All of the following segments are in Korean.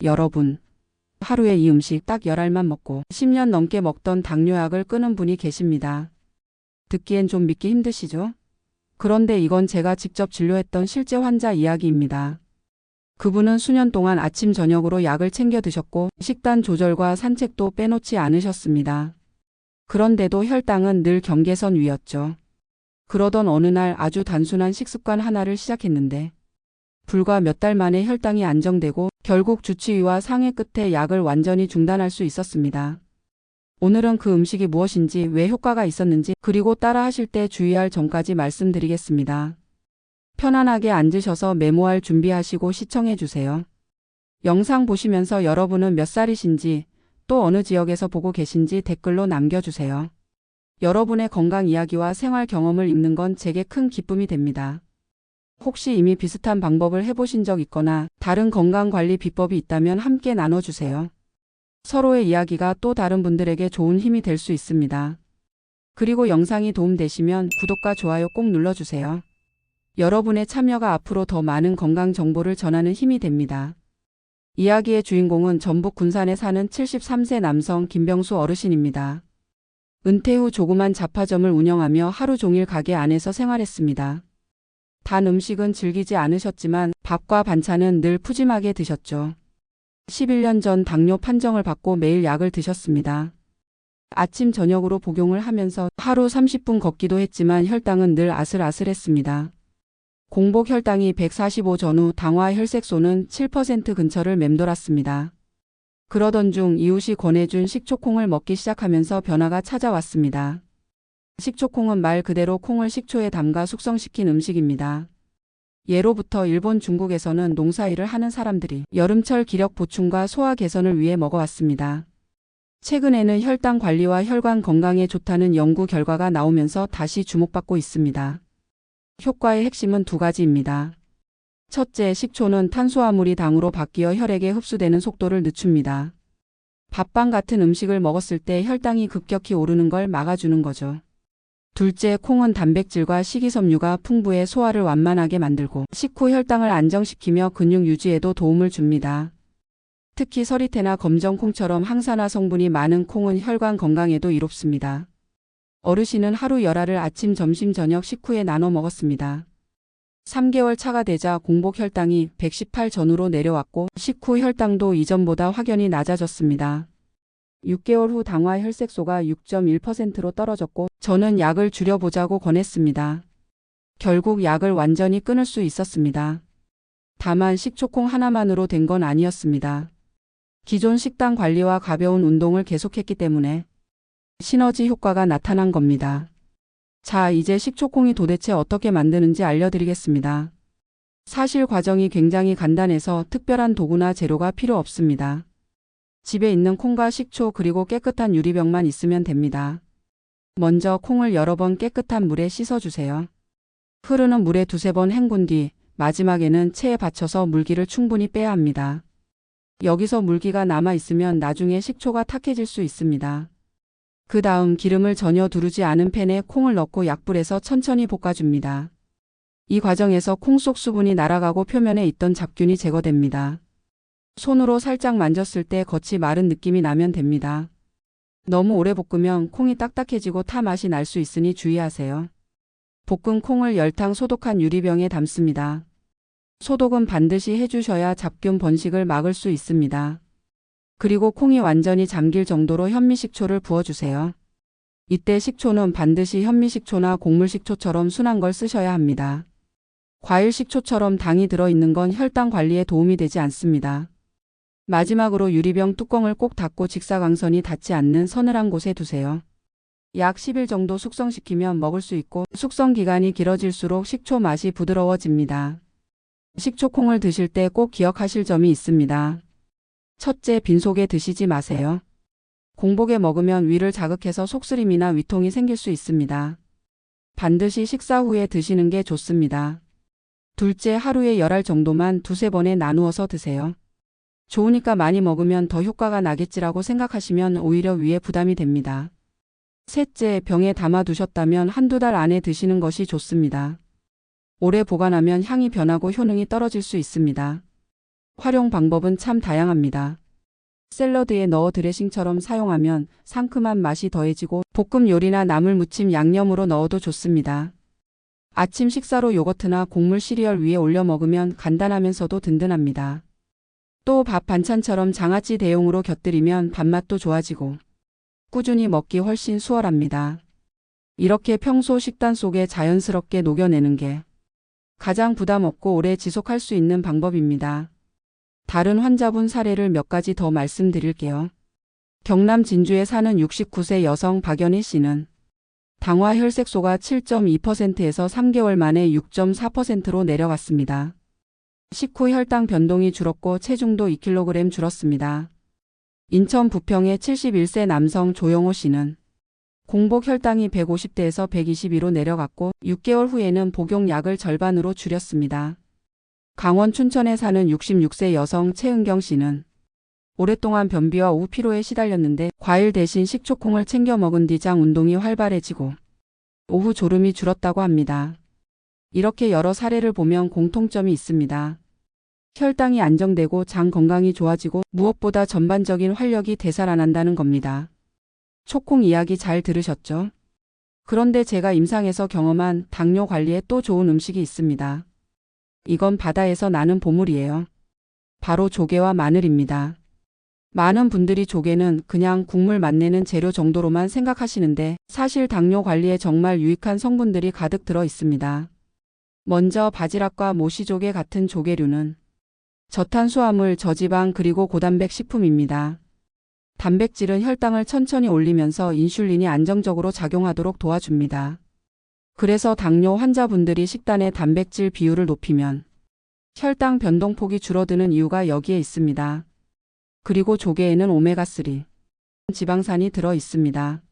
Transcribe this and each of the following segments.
여러분, 하루에 이 음식 딱 10알만 먹고 10년 넘게 먹던 당뇨약을 끊은 분이 계십니다. 듣기엔 좀 믿기 힘드시죠? 그런데 이건 제가 직접 진료했던 실제 환자 이야기입니다. 그분은 수년 동안 아침 저녁으로 약을 챙겨 드셨고 식단 조절과 산책도 빼놓지 않으셨습니다. 그런데도 혈당은 늘 경계선 위였죠. 그러던 어느 날 아주 단순한 식습관 하나를 시작했는데 불과 몇 달 만에 혈당이 안정되고 결국 주치의와 상의 끝에 약을 완전히 중단할 수 있었습니다. 오늘은 그 음식이 무엇인지, 왜 효과가 있었는지, 그리고 따라 하실 때 주의할 점까지 말씀드리겠습니다. 편안하게 앉으셔서 메모할 준비하시고 시청해 주세요. 영상 보시면서 여러분은 몇 살이신지, 또 어느 지역에서 보고 계신지 댓글로 남겨주세요. 여러분의 건강 이야기와 생활 경험을 읽는 건 제게 큰 기쁨이 됩니다. 혹시 이미 비슷한 방법을 해보신 적 있거나 다른 건강관리 비법이 있다면 함께 나눠주세요. 서로의 이야기가 또 다른 분들에게 좋은 힘이 될 수 있습니다. 그리고 영상이 도움되시면 구독과 좋아요 꼭 눌러주세요. 여러분의 참여가 앞으로 더 많은 건강 정보를 전하는 힘이 됩니다. 이야기의 주인공은 전북 군산에 사는 73세 남성 김병수 어르신입니다. 은퇴 후 조그만 잡화점을 운영하며 하루 종일 가게 안에서 생활했습니다. 단 음식은 즐기지 않으셨지만 밥과 반찬은 늘 푸짐하게 드셨죠. 11년 전 당뇨 판정을 받고 매일 약을 드셨습니다. 아침 저녁으로 복용을 하면서 하루 30분 걷기도 했지만 혈당은 늘 아슬아슬했습니다. 공복 혈당이 145 전후 당화 혈색소는 7% 근처를 맴돌았습니다. 그러던 중 이웃이 권해준 식초콩을 먹기 시작하면서 변화가 찾아왔습니다. 식초콩은 말 그대로 콩을 식초에 담가 숙성시킨 음식입니다. 예로부터 일본, 중국에서는 농사일을 하는 사람들이 여름철 기력 보충과 소화 개선을 위해 먹어왔습니다. 최근에는 혈당 관리와 혈관 건강에 좋다는 연구 결과가 나오면서 다시 주목받고 있습니다. 효과의 핵심은 두 가지입니다. 첫째, 식초는 탄수화물이 당으로 바뀌어 혈액에 흡수되는 속도를 늦춥니다. 밥빵 같은 음식을 먹었을 때 혈당이 급격히 오르는 걸 막아주는 거죠. 둘째, 콩은 단백질과 식이섬유가 풍부해 소화를 완만하게 만들고 식후 혈당을 안정시키며 근육 유지에도 도움을 줍니다. 특히 서리태나 검정콩처럼 항산화 성분이 많은 콩은 혈관 건강에도 이롭습니다. 어르신은 하루 10알을 아침, 점심, 저녁 식후에 나눠 먹었습니다. 3개월 차가 되자 공복 혈당이 118 전후로 내려왔고 식후 혈당도 이전보다 확연히 낮아졌습니다. 6개월 후 당화 혈색소가 6.1%로 떨어졌고 저는 약을 줄여보자고 권했습니다. 결국 약을 완전히 끊을 수 있었습니다. 다만 식초콩 하나만으로 된 건 아니었습니다. 기존 식단 관리와 가벼운 운동을 계속했기 때문에 시너지 효과가 나타난 겁니다. 자, 이제 식초콩이 도대체 어떻게 만드는지 알려드리겠습니다. 사실 과정이 굉장히 간단해서 특별한 도구나 재료가 필요 없습니다. 집에 있는 콩과 식초 그리고 깨끗한 유리병만 있으면 됩니다. 먼저 콩을 여러 번 깨끗한 물에 씻어주세요. 흐르는 물에 두세 번 헹군 뒤 마지막에는 체에 받쳐서 물기를 충분히 빼야 합니다. 여기서 물기가 남아있으면 나중에 식초가 탁해질 수 있습니다. 그 다음 기름을 전혀 두르지 않은 팬에 콩을 넣고 약불에서 천천히 볶아줍니다. 이 과정에서 콩 속 수분이 날아가고 표면에 있던 잡균이 제거됩니다. 손으로 살짝 만졌을 때 겉이 마른 느낌이 나면 됩니다. 너무 오래 볶으면 콩이 딱딱해지고 타 맛이 날 수 있으니 주의하세요. 볶은 콩을 열탕 소독한 유리병에 담습니다. 소독은 반드시 해주셔야 잡균 번식을 막을 수 있습니다. 그리고 콩이 완전히 잠길 정도로 현미식초를 부어주세요. 이때 식초는 반드시 현미식초나 곡물식초처럼 순한 걸 쓰셔야 합니다. 과일식초처럼 당이 들어있는 건 혈당 관리에 도움이 되지 않습니다. 마지막으로 유리병 뚜껑을 꼭 닫고 직사광선이 닿지 않는 서늘한 곳에 두세요. 약 10일 정도 숙성시키면 먹을 수 있고 숙성 기간이 길어질수록 식초 맛이 부드러워집니다. 식초콩을 드실 때 꼭 기억하실 점이 있습니다. 첫째, 빈속에 드시지 마세요. 공복에 먹으면 위를 자극해서 속쓰림이나 위통이 생길 수 있습니다. 반드시 식사 후에 드시는 게 좋습니다. 둘째, 하루에 10알 정도만 두세 번에 나누어서 드세요. 좋으니까 많이 먹으면 더 효과가 나겠지라고 생각하시면 오히려 위에 부담이 됩니다. 셋째, 병에 담아두셨다면 한두 달 안에 드시는 것이 좋습니다. 오래 보관하면 향이 변하고 효능이 떨어질 수 있습니다. 활용 방법은 참 다양합니다. 샐러드에 넣어 드레싱처럼 사용하면 상큼한 맛이 더해지고 볶음 요리나 나물 무침 양념으로 넣어도 좋습니다. 아침 식사로 요거트나 곡물 시리얼 위에 올려 먹으면 간단하면서도 든든합니다. 또 밥 반찬처럼 장아찌 대용으로 곁들이면 밥맛도 좋아지고 꾸준히 먹기 훨씬 수월합니다. 이렇게 평소 식단 속에 자연스럽게 녹여내는 게 가장 부담 없고 오래 지속할 수 있는 방법입니다. 다른 환자분 사례를 몇 가지 더 말씀드릴게요. 경남 진주에 사는 69세 여성 박연희 씨는 당화 혈색소가 7.2%에서 3개월 만에 6.4%로 내려갔습니다. 식후 혈당 변동이 줄었고 체중도 2kg 줄었습니다. 인천 부평의 71세 남성 조영호 씨는 공복 혈당이 150대에서 122로 내려갔고 6개월 후에는 복용약을 절반으로 줄였습니다. 강원 춘천에 사는 66세 여성 최은경 씨는 오랫동안 변비와 오후 피로에 시달렸는데 과일 대신 식초콩을 챙겨 먹은 뒤 장 운동이 활발해지고 오후 졸음이 줄었다고 합니다. 이렇게 여러 사례를 보면 공통점이 있습니다. 혈당이 안정되고 장 건강이 좋아지고 무엇보다 전반적인 활력이 되살아난다는 겁니다. 초콩 이야기 잘 들으셨죠? 그런데 제가 임상에서 경험한 당뇨 관리에 또 좋은 음식이 있습니다. 이건 바다에서 나는 보물이에요. 바로 조개와 마늘입니다. 많은 분들이 조개는 그냥 국물 맛내는 재료 정도로만 생각하시는데 사실 당뇨 관리에 정말 유익한 성분들이 가득 들어 있습니다. 먼저 바지락과 모시조개 같은 조개류는 저탄수화물, 저지방 그리고 고단백 식품입니다. 단백질은 혈당을 천천히 올리면서 인슐린이 안정적으로 작용하도록 도와줍니다. 그래서 당뇨 환자분들이 식단의 단백질 비율을 높이면 혈당 변동폭이 줄어드는 이유가 여기에 있습니다. 그리고 조개에는 오메가3 지방산이 들어 있습니다.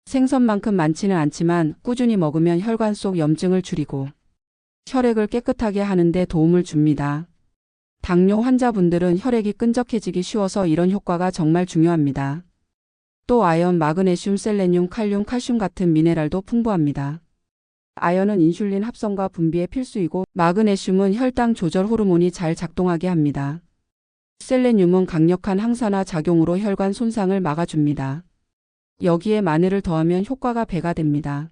생선만큼 많지는 않지만 꾸준히 먹으면 혈관 속 염증을 줄이고 혈액을 깨끗하게 하는 데 도움을 줍니다. 당뇨 환자분들은 혈액이 끈적해지기 쉬워서 이런 효과가 정말 중요합니다. 또 아연, 마그네슘, 셀레늄, 칼륨, 칼슘 같은 미네랄도 풍부합니다. 아연은 인슐린 합성과 분비에 필수이고 마그네슘은 혈당 조절 호르몬이 잘 작동하게 합니다. 셀레늄은 강력한 항산화 작용으로 혈관 손상을 막아줍니다. 여기에 마늘을 더하면 효과가 배가 됩니다.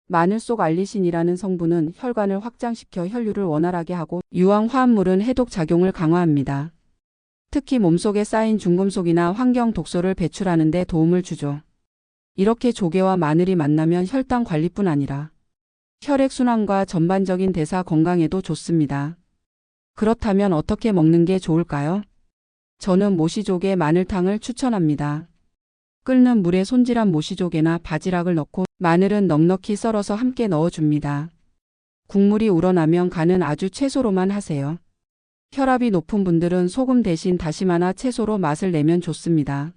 마늘 속 알리신이라는 성분은 혈관을 확장시켜 혈류를 원활하게 하고 유황 화합물은 해독 작용을 강화합니다. 특히 몸속에 쌓인 중금속이나 환경 독소를 배출하는 데 도움을 주죠. 이렇게 조개와 마늘이 만나면 혈당 관리뿐 아니라 혈액순환과 전반적인 대사 건강에도 좋습니다. 그렇다면 어떻게 먹는 게 좋을까요? 저는 모시조개 마늘탕을 추천합니다. 끓는 물에 손질한 모시조개나 바지락을 넣고 마늘은 넉넉히 썰어서 함께 넣어줍니다. 국물이 우러나면 간은 아주 채소로만 하세요. 혈압이 높은 분들은 소금 대신 다시마나 채소로 맛을 내면 좋습니다.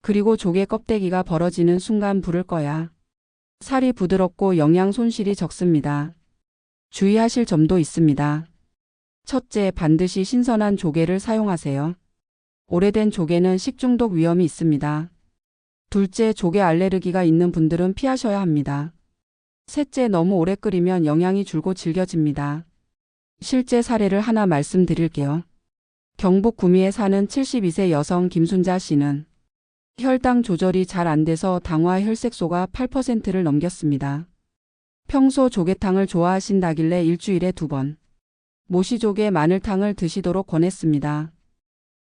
그리고 조개 껍데기가 벌어지는 순간 불을 꺼야 살이 부드럽고 영양 손실이 적습니다. 주의하실 점도 있습니다. 첫째, 반드시 신선한 조개를 사용하세요. 오래된 조개는 식중독 위험이 있습니다. 둘째, 조개 알레르기가 있는 분들은 피하셔야 합니다. 셋째, 너무 오래 끓이면 영양이 줄고 질겨집니다. 실제 사례를 하나 말씀드릴게요. 경북 구미에 사는 72세 여성 김순자 씨는 혈당 조절이 잘 안 돼서 당화 혈색소가 8%를 넘겼습니다. 평소 조개탕을 좋아하신다길래 일주일에 2번 모시조개 마늘탕을 드시도록 권했습니다.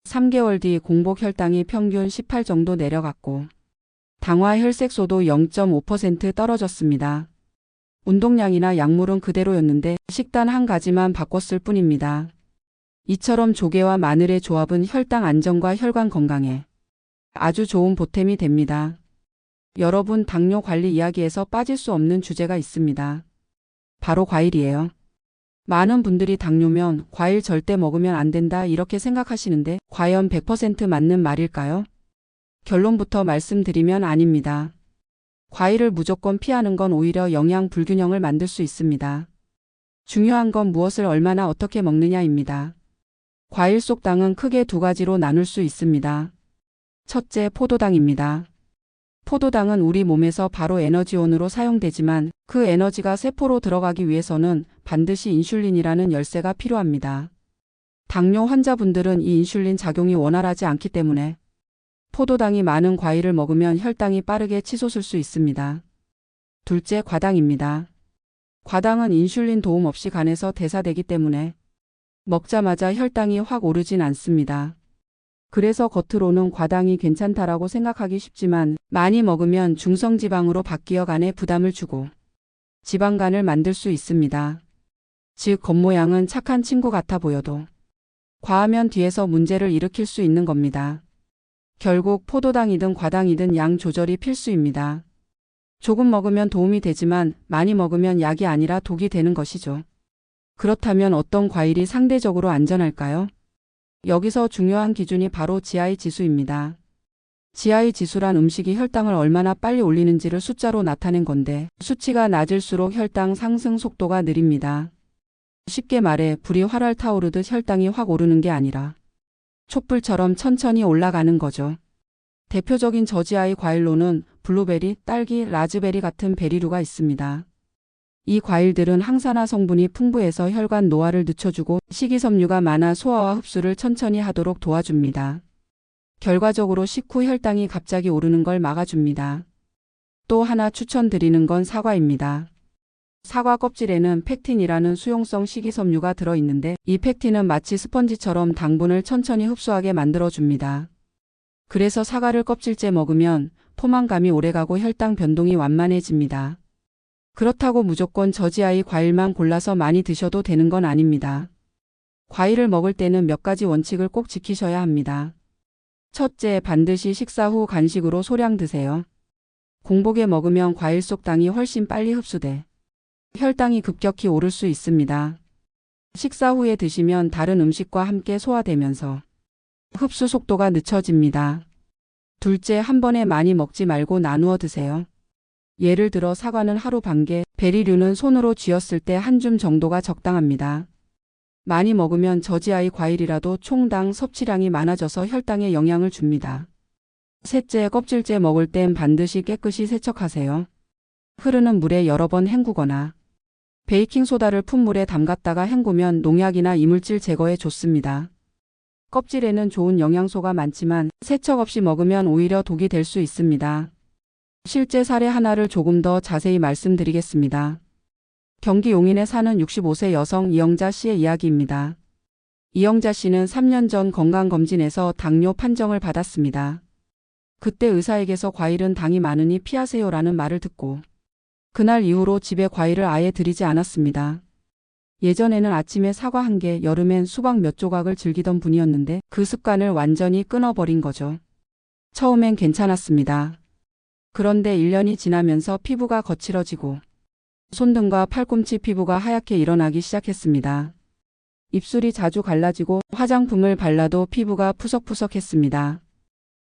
3개월 뒤 공복 혈당이 평균 18 정도 내려갔고 당화 혈색소도 0.5% 떨어졌습니다. 운동량이나 약물은 그대로였는데 식단 한 가지만 바꿨을 뿐입니다. 이처럼 조개와 마늘의 조합은 혈당 안정과 혈관 건강에 아주 좋은 보탬이 됩니다. 여러분, 당뇨 관리 이야기에서 빠질 수 없는 주제가 있습니다. 바로 과일이에요. 많은 분들이 당뇨면 과일 절대 먹으면 안 된다 이렇게 생각하시는데 과연 100% 맞는 말일까요? 결론부터 말씀드리면 아닙니다. 과일을 무조건 피하는 건 오히려 영양 불균형을 만들 수 있습니다. 중요한 건 무엇을 얼마나 어떻게 먹느냐입니다. 과일 속 당은 크게 2가지로 나눌 수 있습니다. 첫째, 포도당입니다. 포도당은 우리 몸에서 바로 에너지원으로 사용되지만 그 에너지가 세포로 들어가기 위해서는 반드시 인슐린이라는 열쇠가 필요합니다. 당뇨 환자분들은 이 인슐린 작용이 원활하지 않기 때문에 포도당이 많은 과일을 먹으면 혈당이 빠르게 치솟을 수 있습니다. 둘째, 과당입니다. 과당은 인슐린 도움 없이 간에서 대사되기 때문에 먹자마자 혈당이 확 오르진 않습니다. 그래서 겉으로는 과당이 괜찮다라고 생각하기 쉽지만 많이 먹으면 중성지방으로 바뀌어 간에 부담을 주고 지방간을 만들 수 있습니다. 즉 겉모양은 착한 친구 같아 보여도 과하면 뒤에서 문제를 일으킬 수 있는 겁니다. 결국 포도당이든 과당이든 양 조절이 필수입니다. 조금 먹으면 도움이 되지만 많이 먹으면 약이 아니라 독이 되는 것이죠. 그렇다면 어떤 과일이 상대적으로 안전할까요? 여기서 중요한 기준이 바로 GI 지수입니다. GI 지수란 음식이 혈당을 얼마나 빨리 올리는지를 숫자로 나타낸 건데 수치가 낮을수록 혈당 상승 속도가 느립니다. 쉽게 말해 불이 활활 타오르듯 혈당이 확 오르는 게 아니라 촛불처럼 천천히 올라가는 거죠. 대표적인 저지아이 과일로는 블루베리, 딸기, 라즈베리 같은 베리류가 있습니다. 이 과일들은 항산화 성분이 풍부해서 혈관 노화를 늦춰주고 식이섬유가 많아 소화와 흡수를 천천히 하도록 도와줍니다. 결과적으로 식후 혈당이 갑자기 오르는 걸 막아줍니다. 또 하나 추천드리는 건 사과입니다. 사과 껍질에는 팩틴이라는 수용성 식이섬유가 들어있는데 이 팩틴은 마치 스펀지처럼 당분을 천천히 흡수하게 만들어줍니다. 그래서 사과를 껍질째 먹으면 포만감이 오래가고 혈당 변동이 완만해집니다. 그렇다고 무조건 저지아이 과일만 골라서 많이 드셔도 되는 건 아닙니다. 과일을 먹을 때는 몇 가지 원칙을 꼭 지키셔야 합니다. 첫째, 반드시 식사 후 간식으로 소량 드세요. 공복에 먹으면 과일 속 당이 훨씬 빨리 흡수돼 혈당이 급격히 오를 수 있습니다. 식사 후에 드시면 다른 음식과 함께 소화되면서 흡수 속도가 늦춰집니다. 둘째, 한 번에 많이 먹지 말고 나누어 드세요. 예를 들어 사과는 하루 반 개, 베리류는 손으로 쥐었을 때 한 줌 정도가 적당합니다. 많이 먹으면 저지아이 과일이라도 총당 섭취량이 많아져서 혈당에 영향을 줍니다. 셋째, 껍질째 먹을 땐 반드시 깨끗이 세척하세요. 흐르는 물에 여러 번 헹구거나 베이킹소다를 푼 물에 담갔다가 헹구면 농약이나 이물질 제거에 좋습니다. 껍질에는 좋은 영양소가 많지만 세척 없이 먹으면 오히려 독이 될 수 있습니다. 실제 사례 하나를 조금 더 자세히 말씀드리겠습니다. 경기 용인에 사는 65세 여성 이영자 씨의 이야기입니다. 이영자 씨는 3년 전 건강검진에서 당뇨 판정을 받았습니다. 그때 의사에게서 과일은 당이 많으니 피하세요라는 말을 듣고 그날 이후로 집에 과일을 아예 들이지 않았습니다. 예전에는 아침에 사과 한 개, 여름엔 수박 몇 조각을 즐기던 분이었는데 그 습관을 완전히 끊어버린 거죠. 처음엔 괜찮았습니다. 그런데 1년이 지나면서 피부가 거칠어지고 손등과 팔꿈치 피부가 하얗게 일어나기 시작했습니다. 입술이 자주 갈라지고 화장품을 발라도 피부가 푸석푸석했습니다.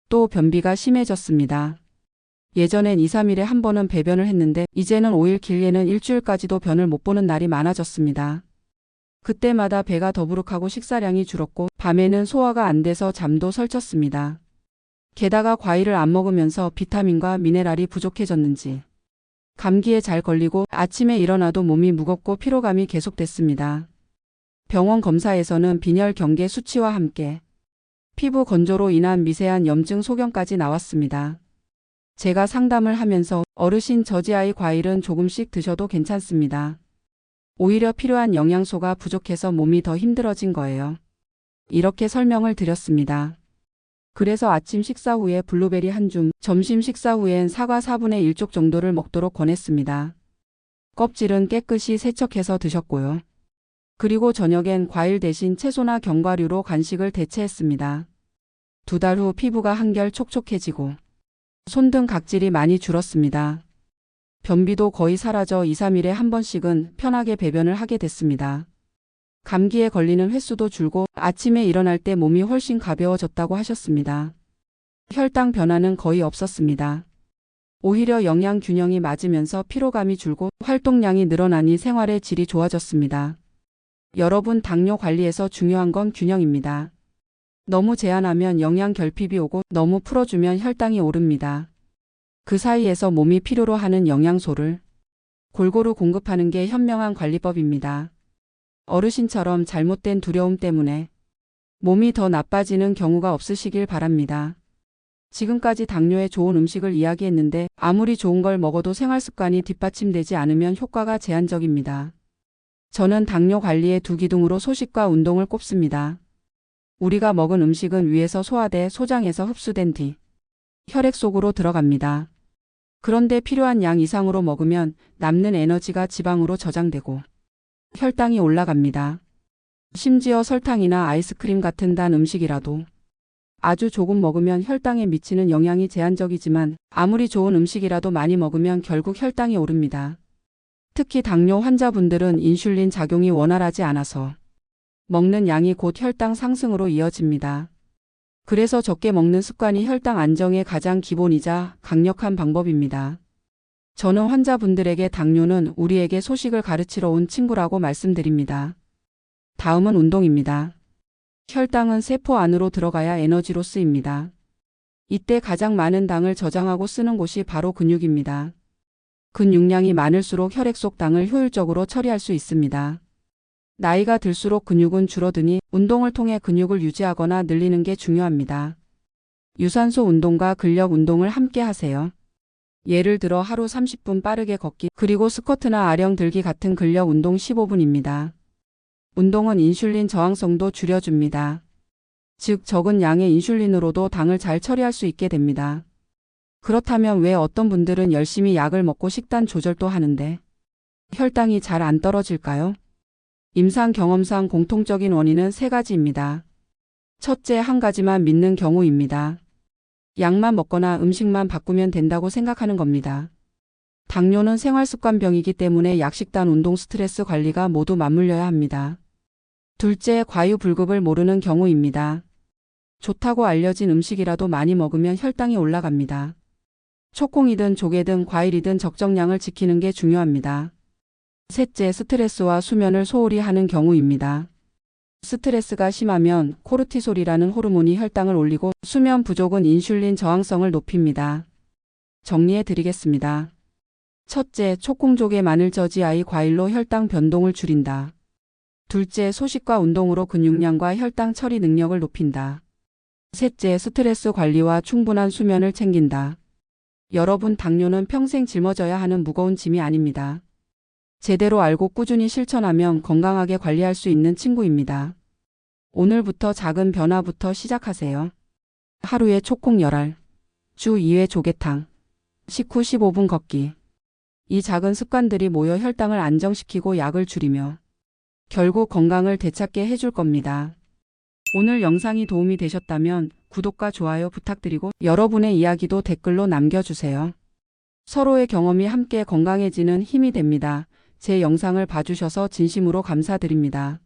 또 변비가 심해졌습니다. 예전엔 2, 3일에 한 번은 배변을 했는데 이제는 5일 길게는 일주일까지도 변을 못 보는 날이 많아졌습니다. 그때마다 배가 더부룩하고 식사량이 줄었고 밤에는 소화가 안 돼서 잠도 설쳤습니다. 게다가 과일을 안 먹으면서 비타민과 미네랄이 부족해졌는지 감기에 잘 걸리고 아침에 일어나도 몸이 무겁고 피로감이 계속됐습니다. 병원 검사에서는 빈혈 경계 수치와 함께 피부 건조로 인한 미세한 염증 소견까지 나왔습니다. 제가 상담을 하면서 어르신 저지아이 과일은 조금씩 드셔도 괜찮습니다. 오히려 필요한 영양소가 부족해서 몸이 더 힘들어진 거예요. 이렇게 설명을 드렸습니다. 그래서 아침 식사 후에 블루베리 한 줌, 점심 식사 후엔 사과 4분의 1쪽 정도를 먹도록 권했습니다. 껍질은 깨끗이 세척해서 드셨고요. 그리고 저녁엔 과일 대신 채소나 견과류로 간식을 대체했습니다. 2달 후 피부가 한결 촉촉해지고 손등 각질이 많이 줄었습니다. 변비도 거의 사라져 2, 3일에 한 번씩은 편하게 배변을 하게 됐습니다. 감기에 걸리는 횟수도 줄고 아침에 일어날 때 몸이 훨씬 가벼워졌다고 하셨습니다. 혈당 변화는 거의 없었습니다. 오히려 영양 균형이 맞으면서 피로감이 줄고 활동량이 늘어나니 생활의 질이 좋아졌습니다. 여러분, 당뇨 관리에서 중요한 건 균형입니다. 너무 제한하면 영양 결핍이 오고 너무 풀어주면 혈당이 오릅니다. 그 사이에서 몸이 필요로 하는 영양소를 골고루 공급하는 게 현명한 관리법입니다. 어르신처럼 잘못된 두려움 때문에 몸이 더 나빠지는 경우가 없으시길 바랍니다. 지금까지 당뇨에 좋은 음식을 이야기했는데 아무리 좋은 걸 먹어도 생활습관이 뒷받침되지 않으면 효과가 제한적입니다. 저는 당뇨 관리의 두 기둥으로 소식과 운동을 꼽습니다. 우리가 먹은 음식은 위에서 소화돼 소장에서 흡수된 뒤 혈액 속으로 들어갑니다. 그런데 필요한 양 이상으로 먹으면 남는 에너지가 지방으로 저장되고 혈당이 올라갑니다. 심지어 설탕이나 아이스크림 같은 단 음식이라도 아주 조금 먹으면 혈당에 미치는 영향이 제한적이지만 아무리 좋은 음식이라도 많이 먹으면 결국 혈당이 오릅니다. 특히 당뇨 환자분들은 인슐린 작용이 원활하지 않아서 먹는 양이 곧 혈당 상승으로 이어집니다. 그래서 적게 먹는 습관이 혈당 안정의 가장 기본이자 강력한 방법입니다. 저는 환자분들에게 당뇨는 우리에게 소식을 가르치러 온 친구라고 말씀드립니다. 다음은 운동입니다. 혈당은 세포 안으로 들어가야 에너지로 쓰입니다. 이때 가장 많은 당을 저장하고 쓰는 곳이 바로 근육입니다. 근육량이 많을수록 혈액 속 당을 효율적으로 처리할 수 있습니다. 나이가 들수록 근육은 줄어드니 운동을 통해 근육을 유지하거나 늘리는 게 중요합니다. 유산소 운동과 근력 운동을 함께 하세요. 예를 들어 하루 30분 빠르게 걷기, 그리고 스쿼트나 아령 들기 같은 근력 운동 15분입니다. 운동은 인슐린 저항성도 줄여줍니다. 즉 적은 양의 인슐린으로도 당을 잘 처리할 수 있게 됩니다. 그렇다면 왜 어떤 분들은 열심히 약을 먹고 식단 조절도 하는데 혈당이 잘 안 떨어질까요? 임상 경험상 공통적인 원인은 세 가지입니다. 첫째, 한 가지만 믿는 경우입니다. 약만 먹거나 음식만 바꾸면 된다고 생각하는 겁니다. 당뇨는 생활습관병이기 때문에 약식단, 운동, 스트레스 관리가 모두 맞물려야 합니다. 둘째, 과유불급을 모르는 경우입니다. 좋다고 알려진 음식이라도 많이 먹으면 혈당이 올라갑니다. 초콩이든 조개든 과일이든 적정량을 지키는 게 중요합니다. 셋째, 스트레스와 수면을 소홀히 하는 경우입니다. 스트레스가 심하면 코르티솔이라는 호르몬이 혈당을 올리고 수면 부족은 인슐린 저항성을 높입니다. 정리해 드리겠습니다. 첫째, 초콩, 조개, 마늘, 저지아이, 과일로 혈당 변동을 줄인다. 둘째, 소식과 운동으로 근육량과 혈당 처리 능력을 높인다. 셋째, 스트레스 관리와 충분한 수면을 챙긴다. 여러분, 당뇨는 평생 짊어져야 하는 무거운 짐이 아닙니다. 제대로 알고 꾸준히 실천하면 건강하게 관리할 수 있는 친구입니다. 오늘부터 작은 변화부터 시작하세요. 하루에 초콩 10알, 주 2회 조개탕, 식후 15분 걷기. 이 작은 습관들이 모여 혈당을 안정시키고 약을 줄이며 결국 건강을 되찾게 해줄 겁니다. 오늘 영상이 도움이 되셨다면 구독과 좋아요 부탁드리고 여러분의 이야기도 댓글로 남겨주세요. 서로의 경험이 함께 건강해지는 힘이 됩니다. 제 영상을 봐주셔서 진심으로 감사드립니다.